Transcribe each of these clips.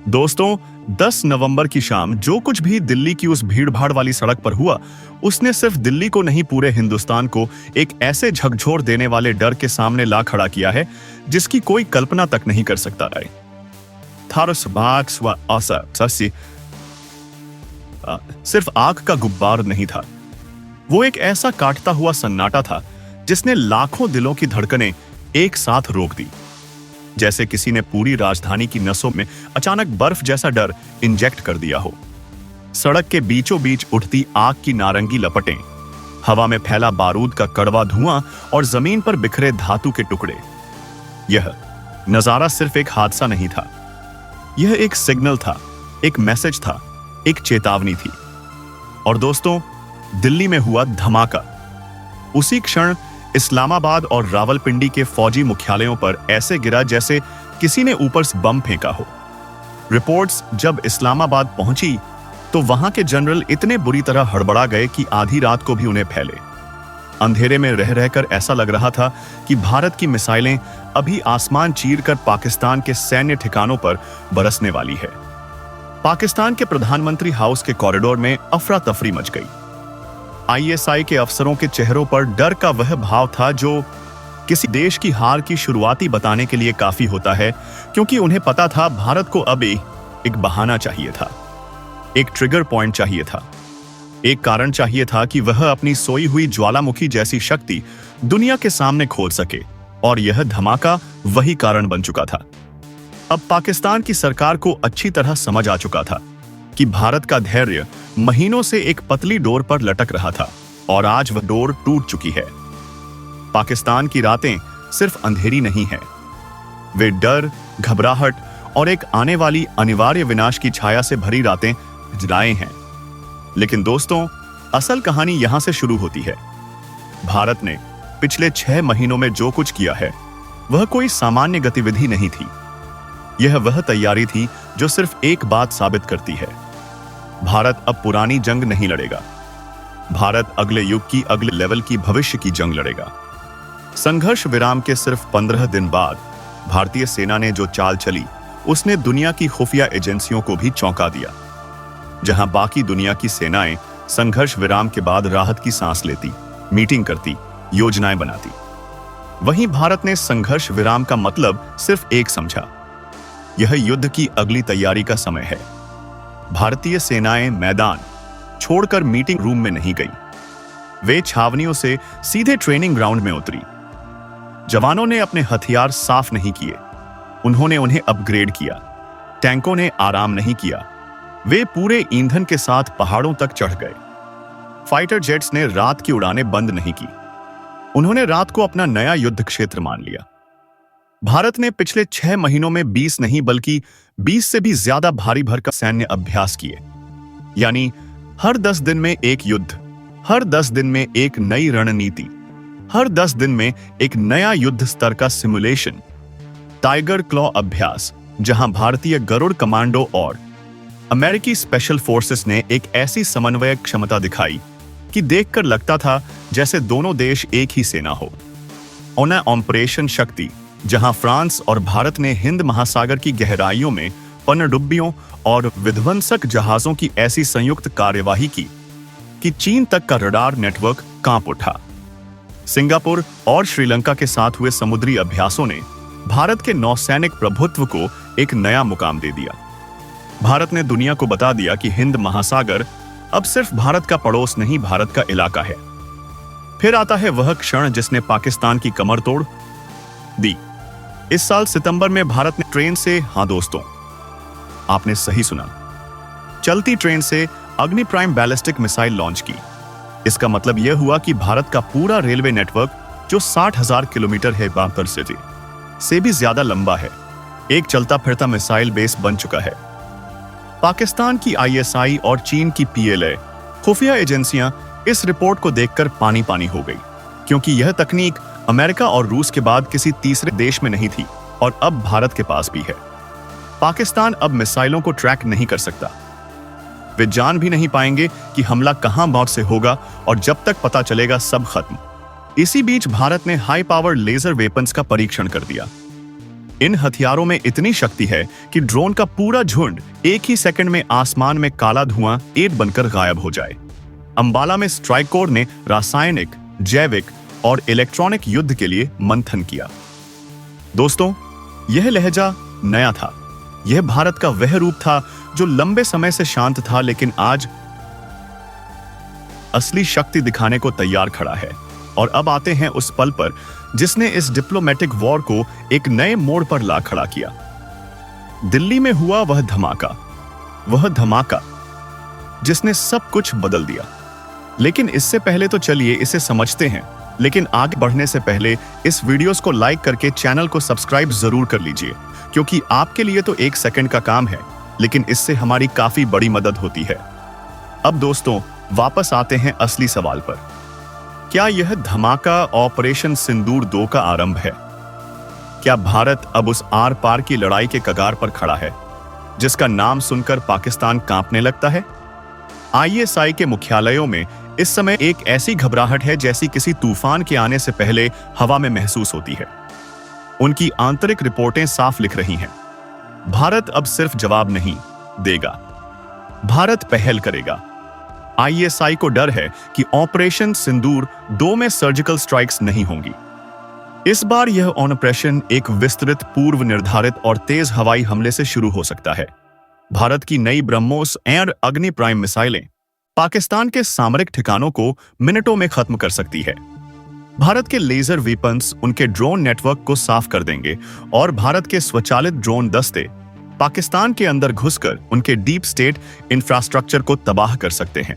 दोस्तों, 10 नवंबर की शाम जो कुछ भी दिल्ली की उस भीड़-भाड़ वाली सड़क पर हुआ, उसने सिर्फ दिल्ली को नहीं पूरे हिंदुस्तान को एक ऐसे झकझोर देने वाले डर के सामने ला खड़ा किया है, जिसकी कोई कल्पना तक नहीं कर सकता है। सिर्फ आग का गुब्बार नहीं था, वो एक ऐसा काटता हुआ सन्नाटा था जिसने लाखों दिलों की धड़कनें एक साथ रोक दी। जैसे किसी ने पूरी राजधानी की नसों में अचानक बर्फ जैसा डर इंजेक्ट कर दिया हो। सड़क के बीचों बीच उठती आग की नारंगी लपटें, हवा में फैला बारूद का कड़वा धुआं और जमीन पर बिखरे धातु के टुकड़े। यह नजारा सिर्फ एक हादसा नहीं था, यह एक सिग्नल था, एक मैसेज था, एक चेतावनी थी। और दोस्तों, दिल्ली में हुआ धमाका। उसी क्षण इस्लामाबाद और रावलपिंडी के फौजी मुख्यालयों पर ऐसे गिरा जैसे किसी ने ऊपर से बम फेंका हो। रिपोर्ट्स जब इस्लामाबाद पहुंची तो वहां के जनरल इतने बुरी तरह हड़बड़ा गए कि आधी रात को भी उन्हें फैले। अंधेरे में रह रहकर ऐसा लग रहा था कि भारत की मिसाइलें अभी आसमान चीरकर पाकिस्तान के सैन्य ठिकानों पर बरसने वाली है। पाकिस्तान के प्रधानमंत्री हाउस के कॉरिडोर में अफरा तफरी मच गई। आईएसआई के अफसरों के चेहरों पर डर का वह भाव था जो किसी देश की हार की शुरुआती बताने के लिए काफी होता है, क्योंकि उन्हें पता था भारत को अब एक बहाना चाहिए था, एक ट्रिगर पॉइंट चाहिए था, एक कारण चाहिए था कि वह अपनी सोई हुई ज्वालामुखी जैसी शक्ति दुनिया के सामने खोल सके। और यह धमाका वही कारण बन चुका था। अब पाकिस्तान की सरकार को अच्छी तरह समझ आ चुका था कि भारत का धैर्य महीनों से एक पतली डोर पर लटक रहा था और आज वह डोर टूट चुकी है। पाकिस्तान की रातें सिर्फ अंधेरी नहीं है, वे डर, घबराहट और एक आने वाली अनिवार्य विनाश की छाया से भरी रातें जलाए हैं। लेकिन दोस्तों, असल कहानी यहां से शुरू होती है। भारत ने पिछले 6 महीनों में जो कुछ किया है, वह कोई सामान्य गतिविधि नहीं थी। यह वह तैयारी थी जो सिर्फ एक बात साबित करती है, भारत अब पुरानी जंग नहीं लड़ेगा। भारत अगले युग की, अगले लेवल की, भविष्य की जंग लड़ेगा। संघर्ष विराम के सिर्फ 15 दिन बाद भारतीय सेना ने जो चाल चली, उसने दुनिया की खुफिया एजेंसियों को भी चौंका दिया। जहां बाकी दुनिया की सेनाएं संघर्ष विराम के बाद राहत की सांस लेती, मीटिंग करती, योजनाएं बनाती, वहीं भारत ने संघर्ष विराम का मतलब सिर्फ एक समझा, यह युद्ध की अगली तैयारी का समय है। भारतीय सेनाएं मैदान छोड़कर मीटिंग रूम में नहीं गई, वे छावनियों से सीधे ट्रेनिंग ग्राउंड में उतरी। जवानों ने अपने हथियार साफ नहीं किए, उन्होंने उन्हें अपग्रेड किया। टैंकों ने आराम नहीं किया, वे पूरे ईंधन के साथ पहाड़ों तक चढ़ गए। फाइटर जेट्स ने रात की उड़ानें बंद नहीं की, उन्होंने रात को अपना नया युद्ध क्षेत्र मान लिया। भारत ने पिछले 6 महीनों में 20 नहीं बल्कि 20 से भी ज्यादा भारी भरकम सैन्य अभ्यास किए। यानी हर 10 दिन में एक युद्ध, हर 10 दिन में एक नई रणनीति, हर 10 दिन में एक नया युद्ध स्तर का सिमुलेशन। टाइगर क्लॉ अभ्यास, जहां भारतीय गरुड़ कमांडो और अमेरिकी स्पेशल फोर्सेस ने एक ऐसी समन्वय क्षमता दिखाई कि देखकर लगता था जैसे दोनों देश एक ही सेना हो। ऑपरेशन शक्ति, जहां फ्रांस और भारत ने हिंद महासागर की गहराइयों में पनडुब्बियों और विध्वंसक जहाजों की ऐसी संयुक्त कार्यवाही की कि चीन तक का रडार नेटवर्क कांप उठा। सिंगापुर और श्रीलंका के साथ हुए समुद्री अभ्यासों ने भारत के नौसैनिक प्रभुत्व को एक नया मुकाम दे दिया। भारत ने दुनिया को बता दिया कि हिंद महासागर अब सिर्फ भारत का पड़ोस नहीं, भारत का इलाका है। फिर आता है वह क्षण जिसने पाकिस्तान की कमर तोड़ दी। इस साल सितंबर में भारत ने ट्रेन से, हाँ दोस्तों, आपने सही सुना, चलती ट्रेन से अग्नि प्राइम बैलिस्टिक मिसाइल लॉन्च की। इसका मतलब यह हुआ कि भारत का पूरा रेलवे नेटवर्क, जो 60,000 किलोमीटर है, बाबर सिटी से भी ज्यादा लंबा है, एक चलता फिरता मिसाइल बेस बन चुका है। पाकिस्तान की आईएसआई और चीन की पीएलए खुफिया एजेंसियां इस रिपोर्ट को देखकर पानी पानी हो गई, क्योंकि यह तकनीक अमेरिका और रूस के बाद किसी तीसरे देश में नहीं थी और अब भारत के पास भी है। पाकिस्तान अब मिसाइलों को ट्रैक नहीं कर सकता, वे जान भी नहीं पाएंगे कि हमला कहां मौत से होगा, और जब तक पता चलेगा सब खत्म। इसी बीच भारत ने हाई पावर लेजर वेपन्स का परीक्षण कर दिया। इन हथियारों में इतनी शक्ति है कि ड्रोन का पूरा झुंड एक ही सेकंड में आसमान में काला धुआं ईंट बनकर गायब हो जाए। अंबाला में स्ट्राइक कोर ने रासायनिक, जैविक और इलेक्ट्रॉनिक युद्ध के लिए मंथन किया। दोस्तों, यह लहजा नया था। यह भारत का वह रूप था जो लंबे समय से शांत था, लेकिन आज असली शक्ति दिखाने को तैयार खड़ा है। और अब आते हैं उस पल पर जिसने इस डिप्लोमेटिक वॉर को एक नए मोड़ पर ला खड़ा किया। दिल्ली में हुआ वह धमाका जिसने सब कुछ बदल दिया। लेकिन इससे पहले तो चलिए इसे समझते हैं। लेकिन आगे बढ़ने से पहले इस वीडियोस को लाइक करके चैनल को सब्सक्राइब जरूर कर लीजिए, क्योंकि आपके लिए तो 1 सेकंड का काम है, लेकिन इससे हमारी काफी बड़ी मदद होती है। अब दोस्तों, वापस आते हैं असली सवाल पर। क्या यह धमाका ऑपरेशन सिंदूर 2 का आरंभ है? क्या भारत अब उस आर पार की लड़ाई के कगार पर खड़ा है जिसका नाम सुनकर पाकिस्तान कांपने लगता है? आईएसआई के मुख्यालयों में इस समय एक ऐसी घबराहट है जैसी किसी तूफान के आने से पहले हवा में महसूस होती है। उनकी आंतरिक रिपोर्टें साफ लिख रही हैं। भारत अब सिर्फ जवाब नहीं देगा, भारत पहल करेगा। आईएसआई को डर है कि ऑपरेशन सिंदूर 2 में सर्जिकल स्ट्राइक्स नहीं होंगी। इस बार यह ऑपरेशन एक विस्तृत, पूर्व निर्धारित और तेज हवाई हमले से शुरू हो सकता है। भारत की नई ब्रह्मोस एयर अग्नि प्राइम मिसाइलें पाकिस्तान के सामरिक ठिकानों को मिनटों में खत्म कर सकती है। भारत के लेजर वेपन्स उनके ड्रोन नेटवर्क को साफ कर देंगे और भारत के स्वचालित ड्रोन दस्ते पाकिस्तान के अंदर घुसकर उनके डीप स्टेट इंफ्रास्ट्रक्चर को तबाह कर सकते हैं।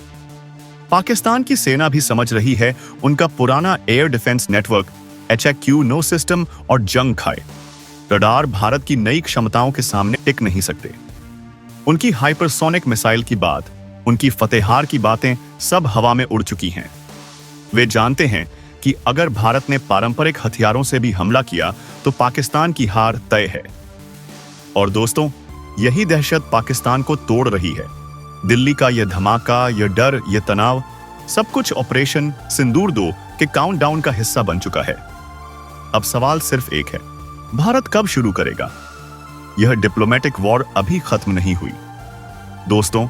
पाकिस्तान की सेना भी समझ रही है उनका पुराना air defence network HQ nine system और जंग खाए रडार भारत की नई क्षमताओं के सामने टिक नहीं सकते। उनकी हाइपरसोनिक मिसाइल की बात, उनकी फतेहार की बातें सब हवा में उड़ चुकी हैं। वे जानते हैं कि अगर भारत ने पारंपरिक हथियारों से भी हमला किया तो पाकिस्तान की हार तय है। और दोस्तों, यही दहशत पाकिस्तान को तोड़ रही है। दिल्ली का यह धमाका, यह डर, यह तनाव, सब कुछ ऑपरेशन सिंदूर 2 के काउंटडाउन का हिस्सा बन चुका है। अब सवाल सिर्फ एक है, भारत कब शुरू करेगा? यह डिप्लोमेटिक वॉर अभी खत्म नहीं हुई। दोस्तों,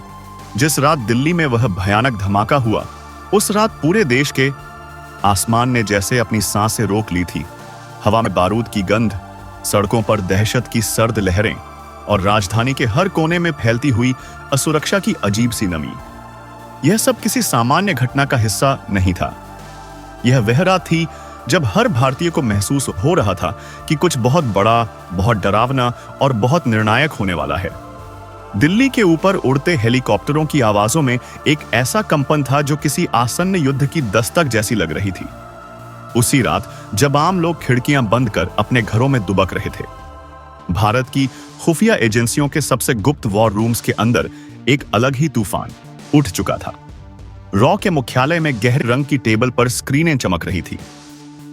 जिस रात दिल्ली में वह भयानक धमाका हुआ, उस रात पूरे देश के आसमान ने जैसे अपनी सांसें रोक ली थी। हवा में बारूद की गंध, सड़कों पर दहशत की सर्द लहरें और राजधानी के हर कोने में फैलती हुई असुरक्षा की अजीब सी नमी। यह सब किसी सामान्य घटना का हिस्सा नहीं था। यह वह रात थी जब हर भारतीय को महसूस हो रहा था कि कुछ बहुत बड़ा, बहुत डरावना और बहुत निर्णायक होने वाला है। दिल्ली के ऊपर उड़ते हेलीकॉप्टरों की आवाजों में एक ऐसा कंपन था जो किसी आसन्न युद्ध की दस्तक जैसी लग रही थी। उसी रात जब आम लोग खिड़कियां बंद कर अपने घरों में दुबक रहे थे, भारत की खुफिया एजेंसियों के सबसे गुप्त वॉर रूम्स के अंदर एक अलग ही तूफान उठ चुका था। रॉ के मुख्यालय में गहरे रंग की टेबल पर स्क्रीनें चमक रही थी।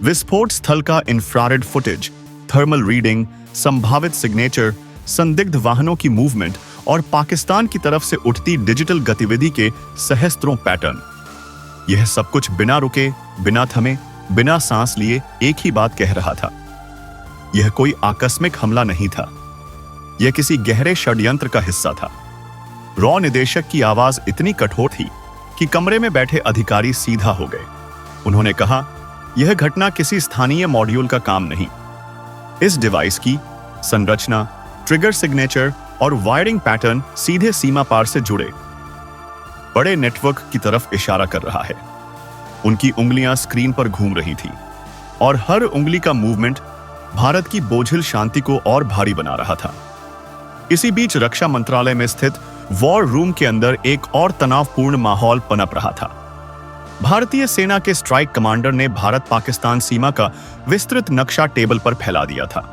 विस्फोट स्थल का इंफ्रारेड फुटेज, थर्मल रीडिंग, संभावित सिग्नेचर, संदिग्ध वाहनों की मूवमेंट और पाकिस्तान की तरफ से उठती डिजिटल गतिविधि के सहस्त्रों पैटर्न। यह सब कुछ बिना रुके, बिना थमे, बिना सांस लिए एक ही बात कह रहा था। यह कोई आकस्मिक हमला नहीं था, यह किसी गहरे षड्यंत्र का हिस्सा था। रॉ निदेशक की आवाज इतनी कठोर थी कि कमरे में बैठे अधिकारी सीधा हो गए। उन्होंने कहा, यह घटना किसी स्थानीय मॉड्यूल का काम नहीं। इस डिवाइस की संरचना, ट्रिगर सिग्नेचर और वायरिंग पैटर्न सीधे सीमा पार से जुड़े बड़े नेटवर्क की तरफ इशारा कर रहा है। उनकी उंगलियां स्क्रीन पर घूम रही थी और हर उंगली का मूवमेंट भारत की बोझिल शांति को और भारी बना रहा था। इसी बीच रक्षा मंत्रालय में स्थित वॉर रूम के अंदर एक और तनावपूर्ण माहौल पनप रहा था। भारतीय सेना के स्ट्राइक कमांडर ने भारत पाकिस्तान सीमा का विस्तृत नक्शा टेबल पर फैला दिया था।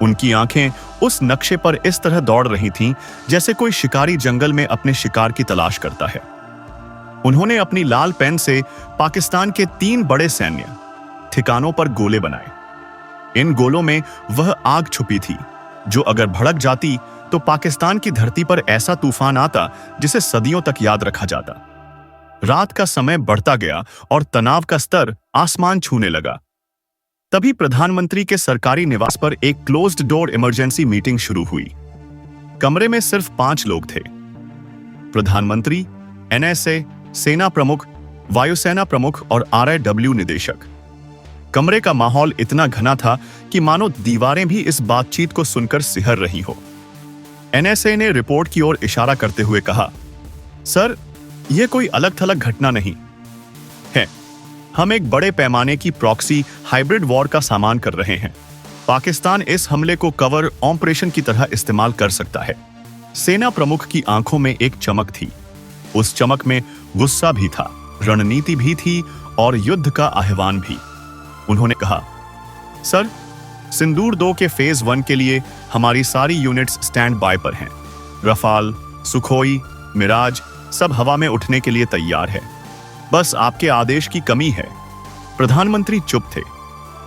उनकी आंखें उस नक्शे पर इस तरह दौड़ रही थीं जैसे कोई शिकारी जंगल में अपने शिकार की तलाश करता है। उन्होंने अपनी लाल पेन से पाकिस्तान के 3 बड़े सैन्य ठिकानों पर गोले बनाए। इन गोलों में वह आग छुपी थी जो अगर भड़क जाती तो पाकिस्तान की धरती पर ऐसा तूफान आता जिसे सदियों तक याद रखा जाता। रात का समय बढ़ता गया और तनाव का स्तर आसमान छूने लगा। तभी प्रधानमंत्री के सरकारी निवास पर एक क्लोज्ड डोर इमरजेंसी मीटिंग शुरू हुई। कमरे में सिर्फ 5 लोग थे। प्रधानमंत्री, एनएसए, सेना प्रमुख, वायुसेना प्रमुख और आरआईडब्ल्यू निदेशक। कमरे का माहौल इतना घना था कि मानो दीवारें भी इस बातचीत को सुनकर सिहर रही हो। एनएसए ने रिपोर्ट की ओर इशारा करते हुए कहा, सर, यह कोई अलग थलग घटना नहीं है। हम एक बड़े पैमाने की प्रॉक्सी हाइब्रिड वॉर का सामना कर रहे हैं। पाकिस्तान इस हमले को कवर ऑपरेशन की तरह इस्तेमाल कर सकता है। सेना प्रमुख की आंखों में एक चमक थी। उस चमक में गुस्सा भी था, रणनीति भी थी और युद्ध का आह्वान भी। उन्होंने कहा, सर, सिंदूर 2 के फेज 1 के लिए हमारी सारी यूनिट्स स्टैंड बाय पर हैं। रफाल, सुखोई, मिराज सब हवा में उठने के लिए तैयार है। बस आपके आदेश की कमी है। प्रधानमंत्री चुप थे।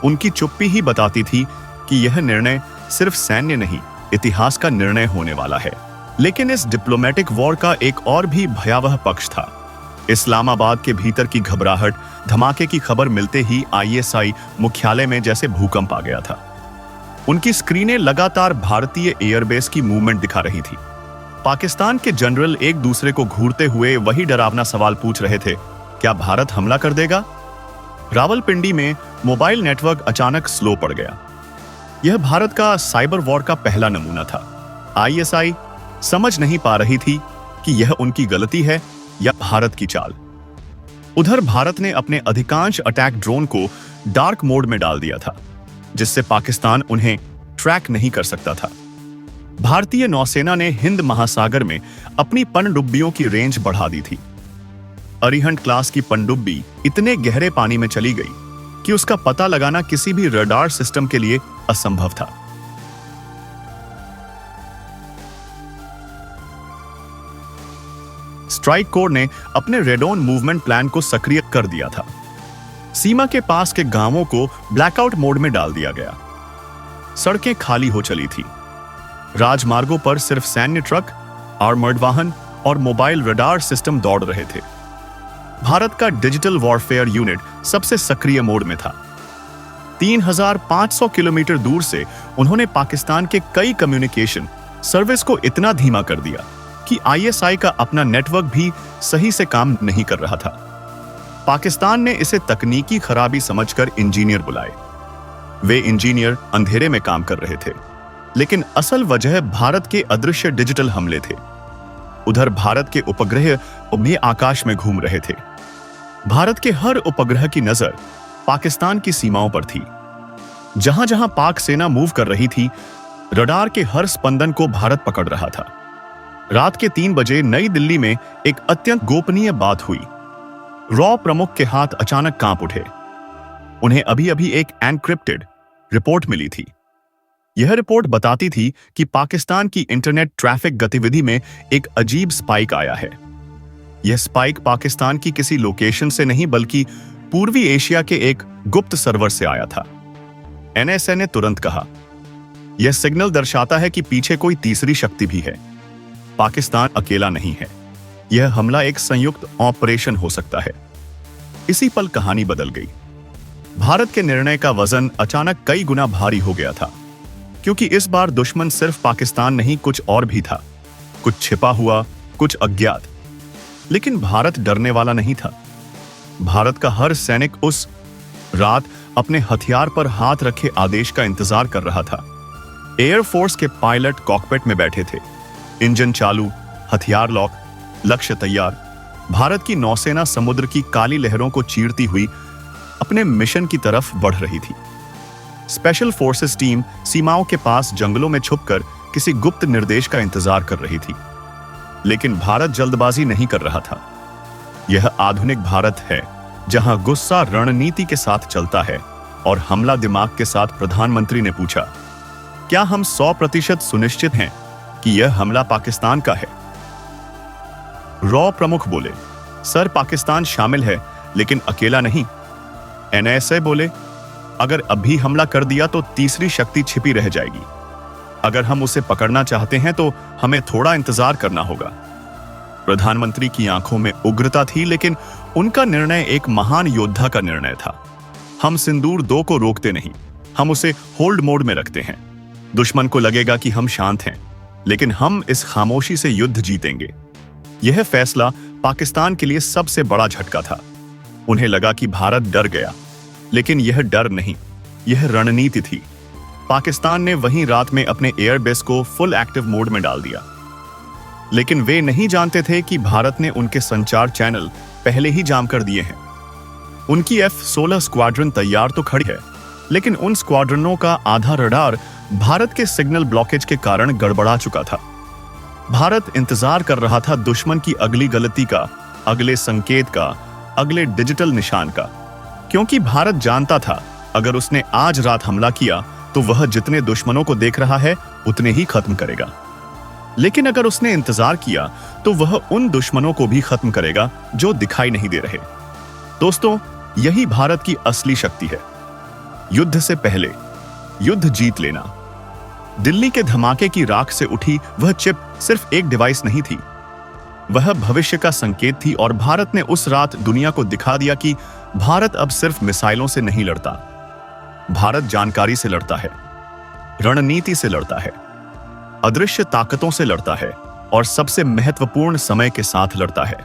उनकी चुप्पी ही बताती थी कि यह निर्णय सिर्फ सैन्य नहीं, इतिहास का निर्णय होने वाला है। लेकिन इस डिप्लोमेटिक वॉर का एक और भी भयावह पक्ष था। इस्लामाबाद के भीतर की घबराहट, धमाके की खबर मिलते ही आईएसआई मुख्यालय में जैसे भूकंप आ गया था। उनकी स्क्रीनें लगातार भारतीय एयरबेस की मूवमेंट दिखा रही थी। पाकिस्तान के जनरल एक दूसरे को घूरते हुए वही डरावना सवाल पूछ रहे थे, क्या भारत हमला कर देगा? रावलपिंडी में मोबाइल नेटवर्क अचानक स्लो पड़ गया। यह भारत का साइबर वॉर का पहला नमूना था। आईएसआई समझ नहीं पा रही थी कि यह उनकी गलती है या भारत की चाल। उधर भारत ने अपने अधिकांश अटैक ड्रोन को डार्क मोड में डाल दिया था, जिससे पाकिस्तान उन्हें ट्रैक नहीं कर सकता था। भारतीय नौसेना ने हिंद महासागर में अपनी पनडुब्बियों की रेंज बढ़ा दी थी। अरिहंत क्लास की पनडुब्बी इतने गहरे पानी में चली गई कि उसका पता लगाना किसी भी रडार सिस्टम के लिए असंभव था। स्ट्राइक कोर ने अपने रेडॉन मूवमेंट प्लान को सक्रिय कर दिया था। सीमा के पास के गांवों को ब्लैकआउट मोड में डाल दिया गया। सड़कें खाली हो चली थी। राजमार्गों पर सिर्फ सैन्य ट्रक, आर्मर्ड वाहन और मोबाइल रडार सिस्टम दौड़ रहे थे। भारत का डिजिटल वॉरफेयर यूनिट सबसे सक्रिय मोड में था। 3500 किलोमीटर दूर से उन्होंने पाकिस्तान के कई कम्युनिकेशन सर्विस को इतना धीमा कर दिया कि आईएसआई का अपना नेटवर्क भी सही से काम नहीं कर रहा था। पाकिस्तान ने इसे तकनीकी खराबी समझकर इंजीनियर बुलाए। वे इंजीनियर अंधेरे में काम कर रहे थे, लेकिन असल वजह भारत के अदृश्य डिजिटल हमले थे। उधर भारत के उपग्रह भी आकाश में घूम रहे थे। भारत के हर उपग्रह की नजर पाकिस्तान की सीमाओं पर थी। जहां जहां पाक सेना मूव कर रही थी, रडार के हर स्पंदन को भारत पकड़ रहा था। रात के 3 बजे नई दिल्ली में एक अत्यंत गोपनीय बात हुई। रॉ प्रमुख के हाथ अचानक कांप उठे। उन्हें अभी-अभी एक एनक्रिप्टेड रिपोर्ट मिली थी। यह रिपोर्ट बताती थी कि पाकिस्तान की इंटरनेट ट्रैफिक गतिविधि में एक अजीब स्पाइक आया है। यह स्पाइक पाकिस्तान की किसी लोकेशन से नहीं बल्कि पूर्वी एशिया के एक गुप्त सर्वर से आया था। एनएसए ने तुरंत कहा, यह सिग्नल दर्शाता है कि पीछे कोई तीसरी शक्ति भी है। पाकिस्तान अकेला नहीं है। यह हमला एक संयुक्त ऑपरेशन हो सकता है। इसी पल कहानी बदल गई। भारत के निर्णय का वजन अचानक कई गुना भारी हो गया था, क्योंकि इस बार दुश्मन सिर्फ पाकिस्तान नहीं, कुछ और भी था। कुछ छिपा हुआ, कुछ अज्ञात। लेकिन भारत डरने वाला नहीं था। भारत का हर सैनिक उस रात अपने हथियार पर हाथ रखे आदेश का इंतजार कर रहा था। एयरफोर्स के पायलट कॉकपिट में बैठे थे, इंजन चालू, हथियार लॉक, लक्ष्य तैयार। भारत की नौसेना समुद्र की काली लहरों को चीरती हुई अपने मिशन की तरफ बढ़ रही थी। स्पेशल फोर्सेस टीम सीमाओं के पास जंगलों में छुपकर किसी गुप्त निर्देश का इंतजार कर रही थी। लेकिन भारत जल्दबाजी नहीं कर रहा था। यह आधुनिक भारत है, जहां गुस्सा रणनीति के साथ चलता है और हमला दिमाग के साथ। प्रधानमंत्री ने पूछा, क्या हम 100% सुनिश्चित हैं कि यह हमला पाकिस्तान का है? रॉ प्रमुख बोले, सर, पाकिस्तान शामिल है, लेकिन अकेला नहीं। एनएसए बोले, अगर अभी हमला कर दिया तो तीसरी शक्ति छिपी रह जाएगी। अगर हम उसे पकड़ना चाहते हैं तो हमें थोड़ा इंतजार करना होगा। प्रधानमंत्री की आंखों में उग्रता थी, लेकिन उनका निर्णय एक महान योद्धा का निर्णय था। हम सिंदूर 2 को रोकते नहीं, हम उसे होल्ड मोड में रखते हैं। दुश्मन को लगेगा कि हम शांत हैं, लेकिन हम इस खामोशी से युद्ध जीतेंगे। यह फैसला पाकिस्तान के लिए सबसे बड़ा झटका था। उन्हें लगा कि भारत डर गया, लेकिन यह डर नहीं, यह रणनीति थी। पाकिस्तान ने वहीं रात में अपने एयरबेस को फुल एक्टिव मोड में डाल दिया। लेकिन वे नहीं जानते थे कि भारत ने उनके संचार चैनल पहले ही जाम कर दिए हैं। उनकी F-16 स्क्वाड्रन तैयार तो खड़ी है, लेकिन उन स्क्वाड्रनों का आधा रडार भारत के सिग्नल ब्लॉकेज के कारण गड़बड़ा चुका था। भारत इंतजार कर रहा था दुश्मन की अगली गलती का, अगले संकेत का, अगले डिजिटल निशान का, क्योंकि भारत जानता था अगर उसने आज रात हमला किया तो वह जितने दुश्मनों को देख रहा है उतने ही खत्म करेगा। लेकिन अगर उसने इंतजार किया तो वह उन दुश्मनों को भी खत्म करेगा जो दिखाई नहीं दे रहे। दोस्तों, यही भारत की असली शक्ति है। युद्ध से पहले युद्ध जीत लेना। दिल्ली के धमाके की राख से उठी वह चिप सिर्फ एक डिवाइस नहीं थी, वह भविष्य का संकेत थी। और भारत ने उस रात दुनिया को दिखा दिया कि भारत अब सिर्फ मिसाइलों से नहीं लड़ता, भारत जानकारी से लड़ता है, रणनीति से लड़ता है, अदृश्य ताकतों से लड़ता है और सबसे महत्वपूर्ण समय के साथ लड़ता है।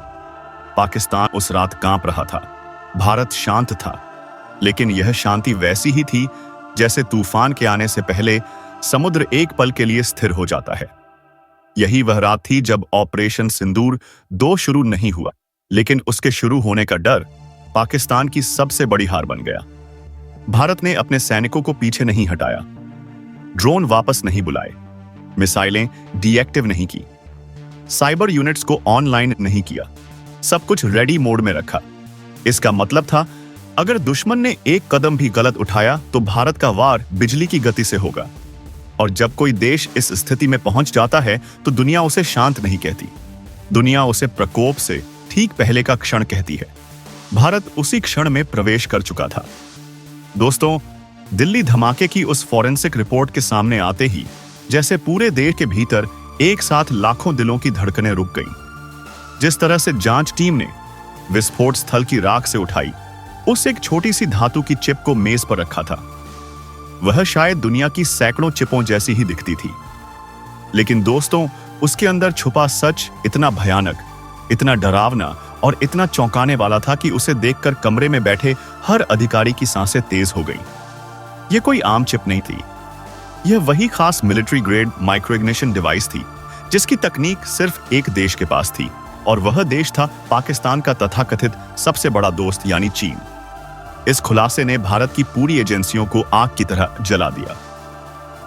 पाकिस्तान उस रात कांप रहा था, भारत शांत था, लेकिन यह शांति वैसी ही थी जैसे तूफान के आने से पहले समुद्र एक पल के लिए स्थिर हो जाता है। यही वह रात थी जब ऑपरेशन सिंदूर 2 शुरू नहीं हुआ, लेकिन उसके शुरू होने का डर पाकिस्तान की सबसे बड़ी हार बन गया। भारत ने अपने सैनिकों को पीछे नहीं हटाया, ड्रोन वापस नहीं बुलाए, मिसाइलें डीएक्टिव नहीं की, साइबर यूनिट्स को ऑनलाइन नहीं किया, सब कुछ रेडी मोड में रखा। इसका मतलब था अगर दुश्मन ने एक कदम भी गलत उठाया तो भारत का वार बिजली की गति से होगा। और जब कोई देश इस स्थिति में पहुंच जाता है तो दुनिया उसे शांत नहीं कहती, दुनिया उसे प्रकोप से ठीक पहले का क्षण कहती है। भारत उसी क्षण में प्रवेश कर चुका था। दोस्तों, दिल्ली धमाके की उस फॉरेंसिक रिपोर्ट के सामने आते ही जैसे पूरे देश के भीतर एक साथ लाखों दिलों की धड़कनें रुक गईं। जिस तरह से जांच टीम ने विस्फोट स्थल की राख से उठाई उस एक छोटी सी धातु की चिप को मेज पर रखा था, वह शायद दुनिया की सैकड़ों चिपों जैसी ही दिखती थी। लेकिन दोस्तों, उसके अंदर छुपा सच इतना भयानक, इतना डरावना और इतना चौंकाने वाला था कि उसे देखकर कमरे में बैठे हर अधिकारी की सांसें तेज हो गईं। यह कोई आम चिप नहीं थी, यह वही खास military grade micro ignition device थी जिसकी तकनीक सिर्फ एक देश के पास थी, और वह देश था पाकिस्तान का तथाकथित सबसे बड़ा दोस्त यानी चीन। इस खुलासे ने भारत की पूरी एजेंसियों को आग की तरह जला दिया।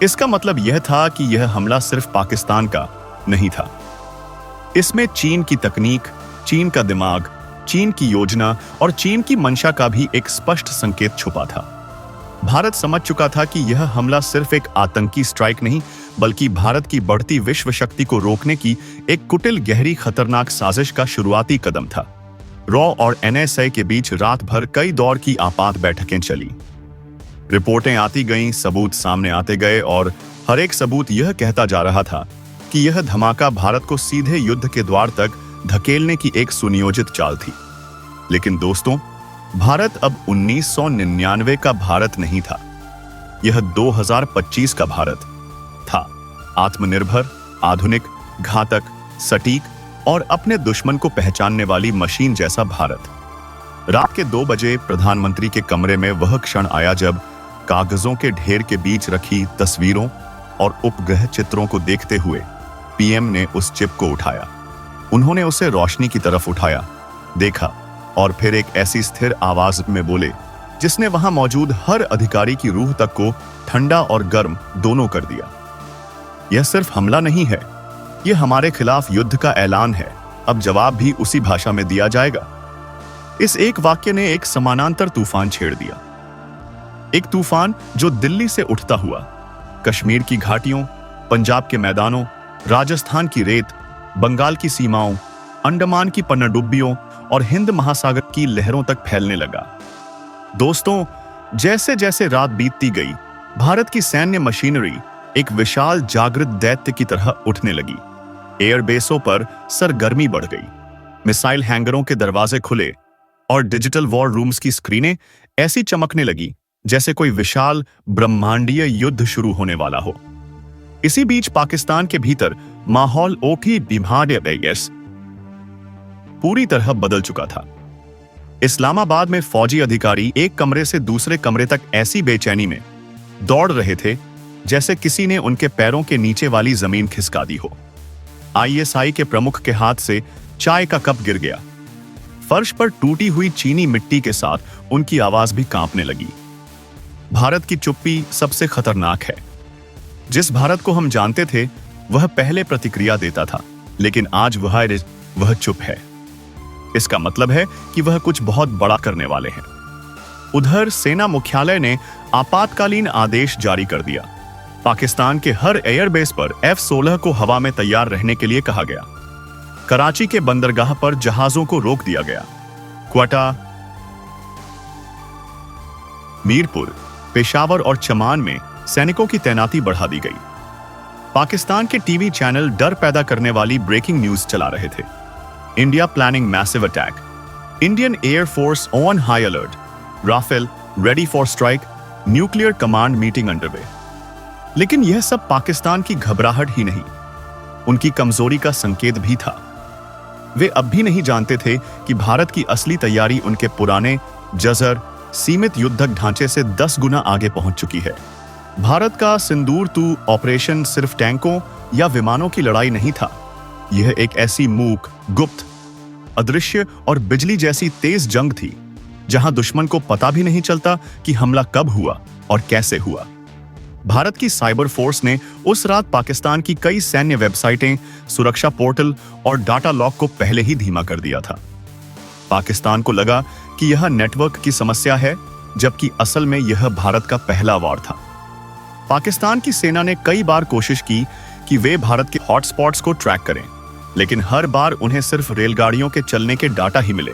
इसका मतलब यह था कि यह हमला सिर्फ पाकिस्तान का नहीं था, इसमें चीन की तकनीक, चीन का दिमाग, चीन की योजना और चीन की मंशा का भी एक स्पष्ट संकेत छुपा था। भारत समझ चुका था कि यह हमला सिर्फ एक आतंकी स्ट्राइक नहीं, बल्कि भारत की बढ़ती विश्व शक्ति को रोकने की एक कुटिल, गहरी, खतरनाक साजिश का शुरुआती कदम था। रॉ और एनएसए के बीच रात भर कई दौर की आपात बैठकें चली। रिपोर्टें आती गईं, सबूत सामने आते गए और हर एक सबूत यह कहता जा रहा था कि यह धमाका भारत को सीधे युद्ध के द्वार तक धकेलने की एक सुनियोजित चाल थी। लेकिन दोस्तों, भारत अब 1999 का भारत नहीं था, यह 2025 का भारत था। आत्मनिर्भर, आधुनिक, घातक, सटीक और अपने दुश्मन को पहचानने वाली मशीन जैसा भारत। रात के 2 बजे प्रधानमंत्री के कमरे में वह क्षण आया जब कागजों के ढेर के बीच रखी तस्वीरों और उपग्रह चित्रों को देखते हुए पीएम ने उस चिप को उठाया। उन्होंने उसे रोशनी की तरफ उठाया, देखा और फिर एक ऐसी स्थिर आवाज में बोले जिसने वहां मौजूद हर अधिकारी की रूह तक को ठंडा और गर्म दोनों कर दिया। यह सिर्फ हमला नहीं है, यह हमारे खिलाफ युद्ध का ऐलान है। अब जवाब भी उसी भाषा में दिया जाएगा। इस एक वाक्य ने एक समानांतर तूफान छेड़ दिया, एक तूफान जो दिल्ली से उठता हुआ कश्मीर की घाटियों, पंजाब के मैदानों, राजस्थान की रेत, बंगाल की सीमाओं, अंडमान की पनडुब्बियों और हिंद महासागर की लहरों तक फैलने लगा। दोस्तों, जैसे जैसे रात बीतती गई, भारत की सैन्य मशीनरी एक विशाल जागृत दैत्य की तरह उठने लगी। एयरबेसों पर सरगर्मी बढ़ गई, मिसाइल हैंगरों के दरवाजे खुले, और डिजिटल वॉर रूम्स की स्क्रीनें ऐसी चमकने लगी जैसे कोई विशाल ब्रह्मांडीय युद्ध शुरू होने वाला हो। इसी बीच पाकिस्तान के भीतर माहौल ओखी बिहार पूरी तरह बदल चुका था। इस्लामाबाद में फौजी अधिकारी एक कमरे से दूसरे कमरे तक ऐसी बेचैनी में दौड़ रहे थे जैसे किसी ने उनके पैरों के नीचे वाली जमीन खिसका दी हो। आईएसआई के प्रमुख के हाथ से चाय का कप गिर गया। फर्श पर टूटी हुई चीनी मिट्टी के साथ उनकी आवाज भी कांपने लगी। भारत की चुप्पी सबसे खतरनाक है। जिस भारत को हम जानते थे वह पहले प्रतिक्रिया देता था, लेकिन आज वह चुप है। इसका मतलब है कि वह कुछ बहुत बड़ा करने वाले हैं। उधर सेना मुख्यालय ने आपातकालीन आदेश जारी कर दिया। पाकिस्तान के हर एयरबेस पर F-16 को हवा में तैयार रहने के लिए कहा गया। कराची के बंदरगाह पर जहाजों को रोक दिया गया। क्वेटा, मीरपुर, पेशावर और चमान में सैनिकों की तैनाती बढ़ा दी गई। पाकिस्तान के टीवी चैनल डर पैदा करने वाली ब्रेकिंग न्यूज चला रहे थे। India planning massive attack, Indian air force on high alert, Rafale ready for strike, nuclear command meeting underway. लेकिन यह सब पाकिस्तान की घबराहट ही नहीं, उनकी कमजोरी का संकेत भी था। वे अब भी नहीं जानते थे कि भारत की असली तैयारी उनके पुराने जजर सीमित युद्धक ढांचे से 10 गुना आगे पहुंच चुकी है। भारत का सिंदूर 2 ऑपरेशन सिर्फ टैंकों या विमानों की लड़ाई नहीं था। यह एक ऐसी मूक, गुप्त, अदृश्य और बिजली जैसी तेज जंग थी जहां दुश्मन को पता भी नहीं चलता कि हमला कब हुआ और कैसे हुआ। भारत की साइबर फोर्स ने उस रात पाकिस्तान की कई सैन्य वेबसाइटें, सुरक्षा पोर्टल और डाटा लॉक को पहले ही धीमा कर दिया था। पाकिस्तान को लगा कि यह नेटवर्क की समस्या है, जबकि असल में यह भारत का पहला वार था। पाकिस्तान की सेना ने कई बार कोशिश की कि वे भारत के हॉटस्पॉट्स को ट्रैक करें, लेकिन हर बार उन्हें सिर्फ रेलगाड़ियों के चलने के डाटा ही मिले।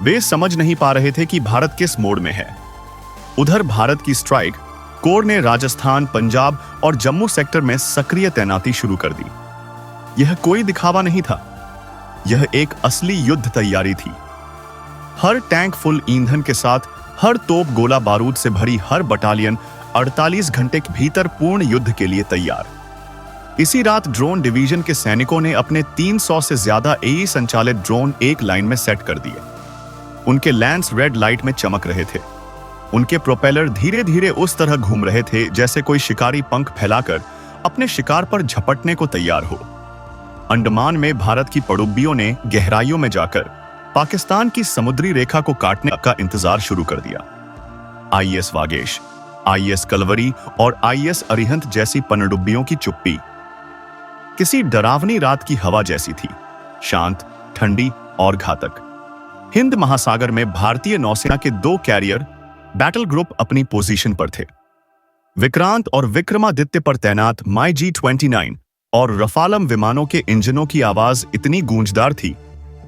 वे समझ नहीं पा रहे थे कि भारत किस मोड में है। उधर भारत की स्ट्राइक कोर ने राजस्थान, पंजाब और जम्मू सेक्टर में सक्रिय तैनाती शुरू कर दी। यह कोई दिखावा नहीं था, यह एक असली युद्ध तैयारी थी। हर टैंक फुल ईंधन के साथ, हर तोप गोला बारूद से भरी हर बटालियन 48 घंटे के भीतर पूर्ण युद्ध के लिए तैयार। इसी रात ड्रोन डिवीजन के सैनिकों ने अपने 300 से ज्यादा एई संचालित ड्रोन एक लाइन में सेट कर दिए। उनके लैंस रेड लाइट में चमक रहे थे। उनके प्रोपेलर धीरे धीरे उस तरह घूम रहे थे जैसे कोई शिकारी पंख फैलाकर अपने शिकार पर झपटने को तैयार हो। अंडमान में भारत की पनडुब्बियों ने गहराइयों में जाकर पाकिस्तान की समुद्री रेखा को काटने का इंतजार शुरू कर दिया। आईएस वागेश, आईएस कलवरी और आईएस अरिहंत जैसी पनडुब्बियों की चुप्पी किसी डरावनी रात की हवा जैसी थी, शांत, ठंडी और घातक। हिंद महासागर में भारतीय नौसेना के 2 कैरियर बैटल ग्रुप अपनी पोजीशन पर थे। विक्रांत और विक्रमादित्य पर तैनात MiG-29 और रफालम विमानों के इंजनों की आवाज इतनी गूंजदार थी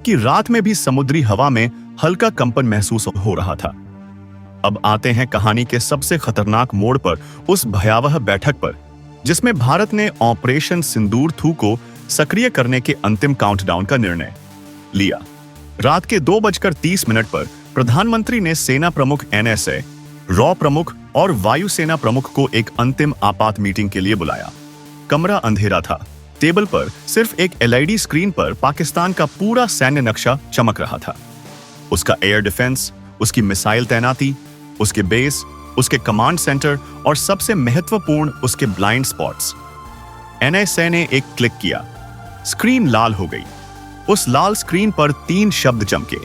कि रात में भी समुद्री हवा में हल्का कंपन महसूस हो रहा था। अब आते हैं कहानी के सबसे खतरनाक मोड़ पर, उस भयावह बैठक पर जिसमें भारत ने ऑपरेशन सिंदूर 2 को सक्रिय करने के अंतिम काउंटडाउन का निर्णय लिया। रात के 2:30 पर प्रधानमंत्री ने सेना प्रमुख, NSA, रॉ प्रमुख और वायुसेना प्रमुख को एक अंतिम आपात मीटिंग के लिए बुलाया। कमरा अंधेरा था। टेबल पर सिर्फ एक LED स्क्रीन पर पाकिस्तान का पूरा सैन्य नक्शा चमक रहा था। उसका एयर डिफेंस, उसकी मिसाइल तैनाती, उसके बेस, उसके कमांड सेंटर और सबसे महत्वपूर्ण उसके ब्लाइंड स्पॉट्स। NSA ने एक क्लिक किया, स्क्रीन लाल हो गई। उस लाल स्क्रीन पर 3 शब्द चमके,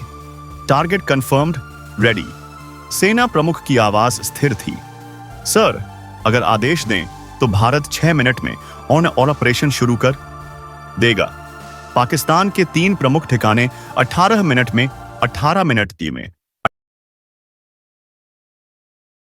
टारगेट कंफर्म्ड, रेडी। सेना प्रमुख की आवाज स्थिर थी, सर, अगर आदेश दें तो भारत 6 मिनट में ऑन ऑपरेशन शुरू कर देगा। पाकिस्तान के 3 प्रमुख ठिकाने 18 मिनट में 18 मिनट में